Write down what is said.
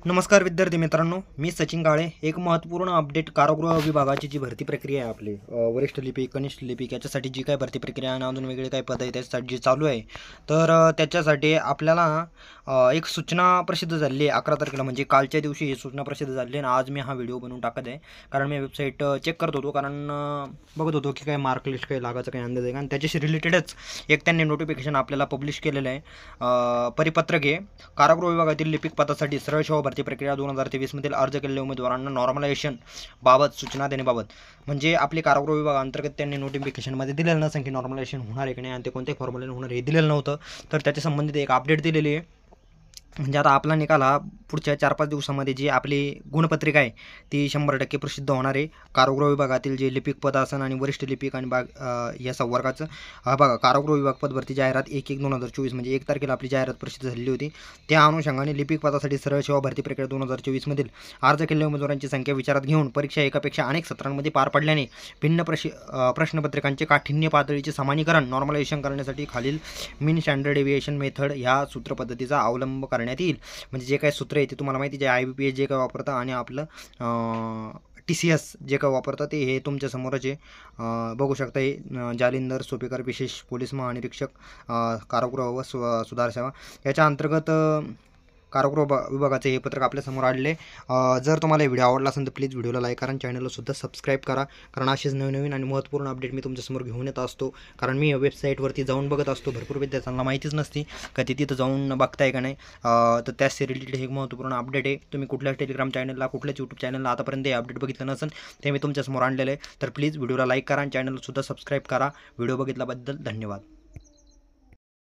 नमस्कार विद्यार्थी मित्रांनो, मी सचिन काळे. एक महत्त्वपूर्ण अपडेट कारागृह विभागाची जी भरती प्रक्रिया आहे आपली वरिष्ठ लिपिक, कनिष्ठ लिपिक याच्यासाठी जी काय भरती प्रक्रिया आणि अजून वेगळे काही पद आहे त्याच्यासाठी जी चालू आहे. तर त्याच्यासाठी आपल्याला एक सूचना प्रसिद्ध झाली आहे 11 तारखेला, म्हणजे कालच्या दिवशी ही सूचना प्रसिद्ध झाली आणि आज मी हा व्हिडिओ बनवून टाकत आहे. कारण मी वेबसाईट चेक करत होतो, कारण बघत होतो की काही मार्क लिस्ट काही लागायचं काही अंदाज आहे का, आणि त्याच्याशी रिलेटेडच एक त्यांनी नोटिफिकेशन आपल्याला पब्लिश केलेलं आहे. परिपत्रक आहे. कारागृह विभागातील लिपिक पदासाठी सरळ सेवा भरती प्रक्रिया 2023 मधील अर्ज केलेल्या उमेदवारांना नॉर्मलायझेशन बाबत सूचना देण्याबाबत. म्हणजे आपले कारागृह विभागाअंतर्गत त्यांनी नोटिफिकेशनमध्ये दिलेलं नसेल की नॉर्मलायझेशन होणार आहे की नाही आणि ते कोणत्या फॉर्म्युलेने होणार हे दिलेलं नव्हतं. तर त्याच्या संबंधित एक अपडेट दिलेली आहे. म्हणजे आता आपला निकाल हा पुढच्या 4-5 दिवसामध्ये जी आपली गुणपत्रिका आहे ती 100% प्रसिद्ध होणार आहे. कारागृह विभागातील जे लिपिक पद असन आणि वरिष्ठ लिपिक आणि या संवर्गाचं बघा, कारागृह विभाग पद भरती जाहिरात 1/1/2024 म्हणजे 1 तारखेला आपली जाहिरात प्रसिद्ध झालेली होती. त्या अनुषंगाने लिपिक पदासाठी सरळ सेवा भरती प्रक्रिया 2024 मधील अर्ज केलेल्या उमेदवारांची संख्या विचारात घेऊन परीक्षा एकापेक्षा अनेक सत्रांमध्ये पार पडल्याने भिन्न प्रश्नपत्रिकांचे काठिण्य पातळीचे समानीकरण नॉर्मलायझेशन करण्यासाठी खालील मीन स्टँडर्ड डेव्हिएशन मेथड ह्या सूत्र पद्धतीचा अवलंब करण्यात येईल. म्हणजे जे काही सूत्र आहे ते तुम्हाला माहिती, जे IBPS जे काय वापरतं आणि आपलं TCS जे काय वापरतं ते हे तुमच्या समोरच आहे. बघू शकता हे जालिंदर सोपेकर विशेष पोलीस महानिरीक्षक कारागृह व सुधार सेवा याच्या अंतर्गत कारागृह विभागाचे हे पत्रक आपल्यासमोर आणले. जर तुम्हाला व्हिडिओ आवडला असेल तर प्लीज व्हिडिओला लाईक करा, चॅनलला सुद्धा सबस्क्राईब करा. कारण असेच नवीन आणि महत्त्वपूर्ण अपडेट मी तुमच्यासमोर घेऊन येत असतो. कारण मी वेबसाईटवरती जाऊन बघत असतो, भरपूर विद्यार्थ्यांना माहितीच नसते का ते तिथं जाऊन बघताय का नाही. तर त्याच रिलेटेड हे महत्त्वपूर्ण अपडेट आहे. तुम्ही कुठल्याच टेलिग्राम चॅनलला, कुठल्याच यूट्यूब चॅनलला आतापर्यंत हे अपडेट बघितलं नसेल ते मी तुमच्यासमोर आणलेलं आहे. तर प्लीज व्हिडिओला लाईक करा आणि चॅनलला सुद्धा सबस्क्राईब करा. व्हिडिओ बघितल्याबद्दल धन्यवाद.